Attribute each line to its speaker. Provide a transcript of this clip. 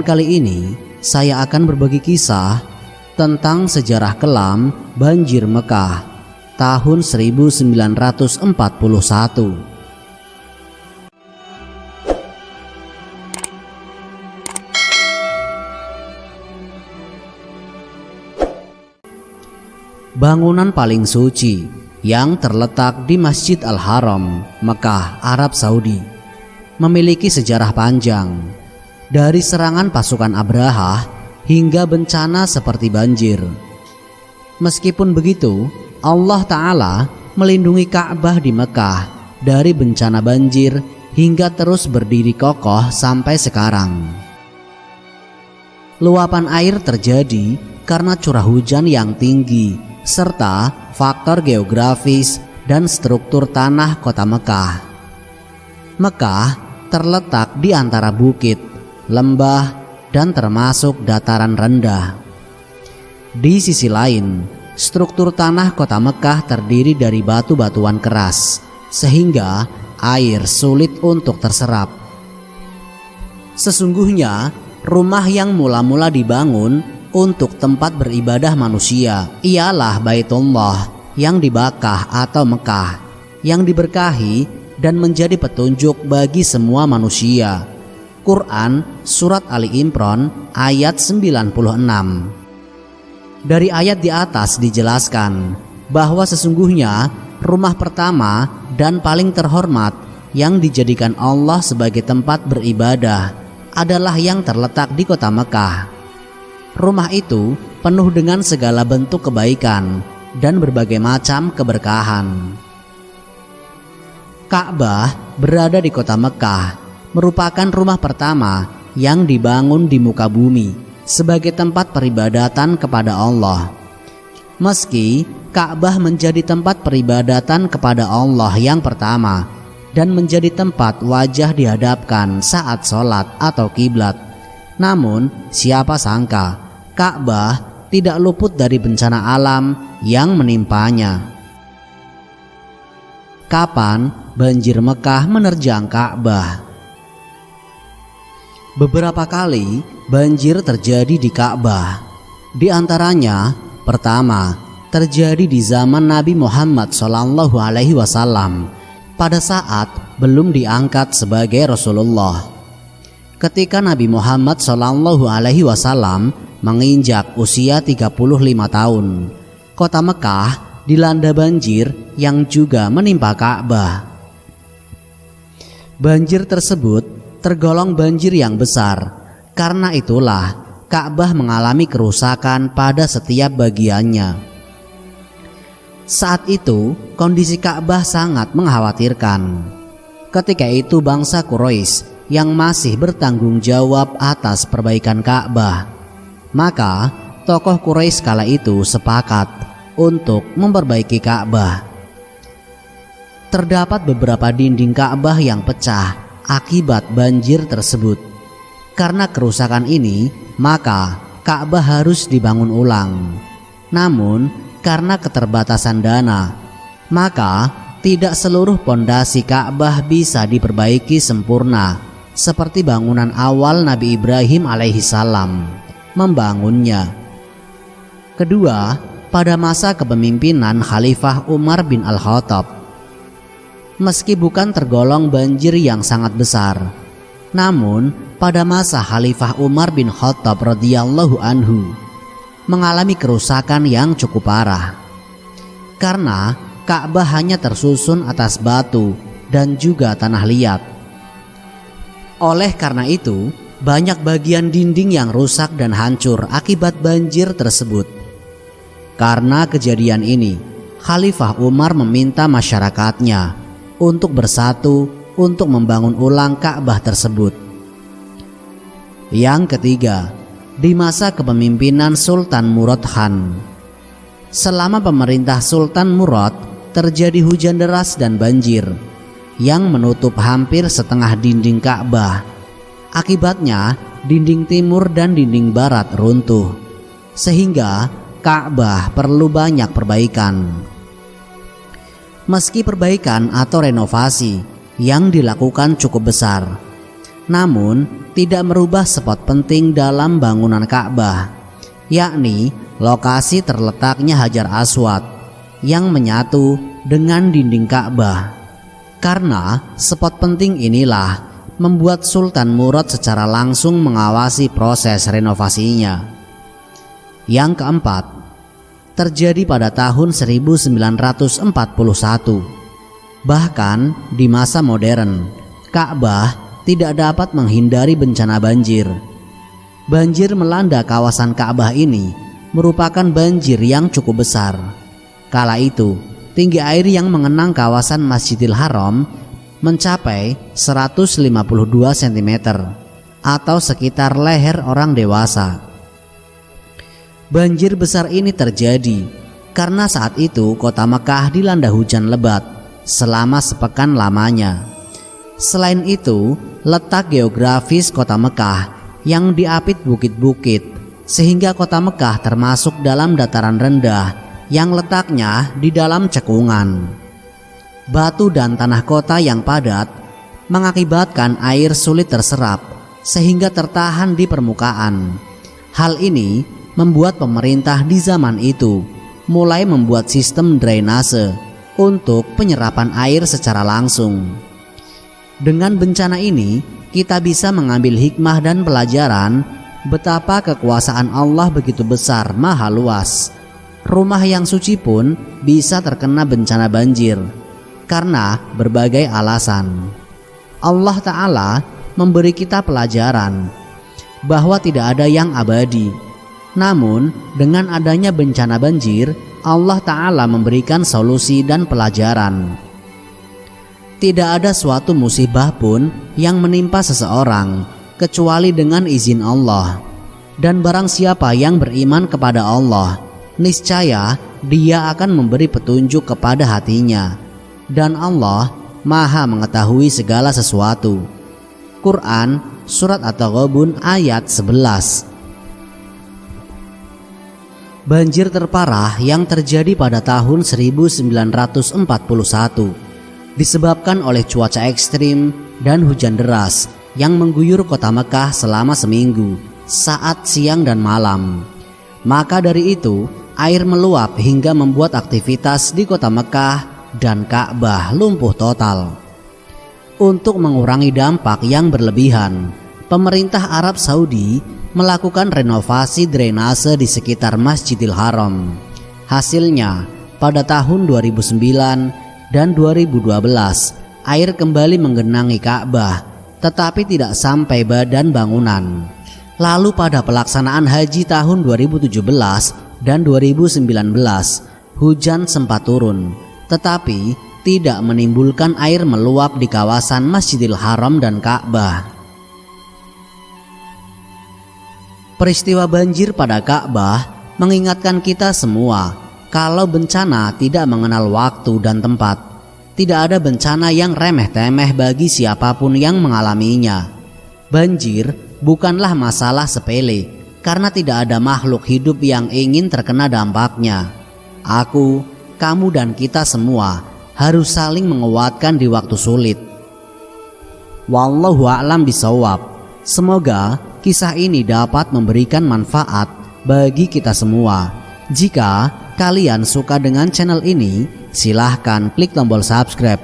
Speaker 1: Kali ini saya akan berbagi kisah tentang sejarah kelam banjir Mekah tahun 1941. Bangunan paling suci yang terletak di Masjid Al-Haram, Mekah, Arab Saudi, memiliki sejarah panjang. Dari serangan pasukan Abrahah hingga bencana seperti banjir. Meskipun begitu, Allah Ta'ala melindungi Ka'bah di Mekah dari bencana banjir hingga terus berdiri kokoh sampai sekarang. Luapan air terjadi karena curah hujan yang tinggi serta faktor geografis dan struktur tanah kota Mekah. Mekah terletak di antara bukit, lembah, dan termasuk dataran rendah. Di sisi lain, struktur tanah kota Mekah terdiri dari batu-batuan keras, sehingga air sulit untuk terserap. Sesungguhnya, rumah yang mula-mula dibangun untuk tempat beribadah manusia ialah Baitullah yang di Bakkah atau Mekah, yang diberkahi dan menjadi petunjuk bagi semua manusia. Quran Surat Ali Imran ayat 96. Dari ayat di atas dijelaskan bahwa sesungguhnya rumah pertama dan paling terhormat yang dijadikan Allah sebagai tempat beribadah adalah yang terletak di kota Mekah. Rumah itu penuh dengan segala bentuk kebaikan dan berbagai macam keberkahan. Ka'bah berada di kota Mekah, merupakan rumah pertama yang dibangun di muka bumi sebagai tempat peribadatan kepada Allah. Meski Ka'bah menjadi tempat peribadatan kepada Allah yang pertama dan menjadi tempat wajah dihadapkan saat sholat atau kiblat, namun siapa sangka Ka'bah tidak luput dari bencana alam yang menimpanya. Kapan banjir Mekah menerjang Ka'bah? Beberapa kali banjir terjadi di Ka'bah. Di antaranya, pertama, terjadi di zaman Nabi Muhammad SAW pada saat belum diangkat sebagai Rasulullah. Ketika Nabi Muhammad SAW menginjak usia 35 tahun, kota Mekah dilanda banjir yang juga menimpa Ka'bah. Banjir tersebut tergolong banjir yang besar. Karena itulah Ka'bah mengalami kerusakan pada setiap bagiannya. Saat itu kondisi Ka'bah sangat mengkhawatirkan. Ketika itu bangsa Quraisy yang masih bertanggung jawab atas perbaikan Ka'bah. Maka tokoh Quraisy kala itu sepakat untuk memperbaiki Ka'bah. Terdapat beberapa dinding Ka'bah yang pecah akibat banjir tersebut. Karena kerusakan ini, maka Ka'bah harus dibangun ulang. Namun, karena keterbatasan dana, maka tidak seluruh pondasi Ka'bah bisa diperbaiki sempurna seperti bangunan awal Nabi Ibrahim alaihissalam membangunnya. Kedua, pada masa kepemimpinan Khalifah Umar bin Al-Khattab, meski bukan tergolong banjir yang sangat besar, namun pada masa Khalifah Umar bin Khattab radhiyallahu anhu mengalami kerusakan yang cukup parah. Karena Ka'bah hanya tersusun atas batu dan juga tanah liat. Oleh karena itu, banyak bagian dinding yang rusak dan hancur akibat banjir tersebut. Karena kejadian ini, Khalifah Umar meminta masyarakatnya untuk bersatu untuk membangun ulang Ka'bah tersebut. Yang ketiga, di masa kepemimpinan Sultan Murad Khan. Selama pemerintah Sultan Murad, terjadi hujan deras dan banjir yang menutup hampir setengah dinding Ka'bah. Akibatnya, dinding timur dan dinding barat runtuh, sehingga Ka'bah perlu banyak perbaikan. Meski perbaikan atau renovasi yang dilakukan cukup besar, namun tidak merubah spot penting dalam bangunan Ka'bah, yakni lokasi terletaknya Hajar Aswad yang menyatu dengan dinding Ka'bah. Karena spot penting inilah membuat Sultan Murad secara langsung mengawasi proses renovasinya. Yang keempat, terjadi pada tahun 1941. Bahkan di masa modern, Ka'bah tidak dapat menghindari bencana banjir. Banjir melanda kawasan Ka'bah ini merupakan banjir yang cukup besar. Kala itu, tinggi air yang mengenang kawasan Masjidil Haram mencapai 152 cm atau sekitar leher orang dewasa. Banjir besar ini terjadi karena saat itu kota Mekah dilanda hujan lebat selama sepekan lamanya. Selain itu, letak geografis kota Mekah yang diapit bukit-bukit sehingga kota Mekah termasuk dalam dataran rendah yang letaknya di dalam cekungan. Batu dan tanah kota yang padat mengakibatkan air sulit terserap sehingga tertahan di permukaan. Hal ini membuat pemerintah di zaman itu mulai membuat sistem drainase untuk penyerapan air secara langsung. Dengan bencana ini, kita bisa mengambil hikmah dan pelajaran betapa kekuasaan Allah begitu besar, maha luas. Rumah yang suci pun bisa terkena bencana banjir karena berbagai alasan. Allah Ta'ala memberi kita pelajaran bahwa tidak ada yang abadi. Namun, dengan adanya bencana banjir, Allah Ta'ala memberikan solusi dan pelajaran. Tidak ada suatu musibah pun yang menimpa seseorang kecuali dengan izin Allah. Dan barang siapa yang beriman kepada Allah, niscaya dia akan memberi petunjuk kepada hatinya. Dan Allah Maha mengetahui segala sesuatu. Quran Surat At-Taghabun ayat 11. Banjir terparah yang terjadi pada tahun 1941 disebabkan oleh cuaca ekstrim dan hujan deras yang mengguyur kota Mekah selama seminggu saat siang dan malam. Maka dari itu, air meluap hingga membuat aktivitas di kota Mekah dan Ka'bah lumpuh total. Untuk mengurangi dampak yang berlebihan, pemerintah Arab Saudi melakukan renovasi drainase di sekitar Masjidil Haram. Hasilnya, pada tahun 2009 dan 2012, air kembali menggenangi Ka'bah, tetapi tidak sampai badan bangunan. Lalu pada pelaksanaan haji tahun 2017 dan 2019, hujan sempat turun, tetapi tidak menimbulkan air meluap di kawasan Masjidil Haram dan Ka'bah. Peristiwa banjir pada Ka'bah mengingatkan kita semua kalau bencana tidak mengenal waktu dan tempat. Tidak ada bencana yang remeh-temeh bagi siapapun yang mengalaminya. Banjir bukanlah masalah sepele karena tidak ada makhluk hidup yang ingin terkena dampaknya. Aku, kamu dan kita semua harus saling menguatkan di waktu sulit. Wallahu a'lam bishawab. Semoga kisah ini dapat memberikan manfaat bagi kita semua. Jika kalian suka dengan channel ini, silahkan klik tombol subscribe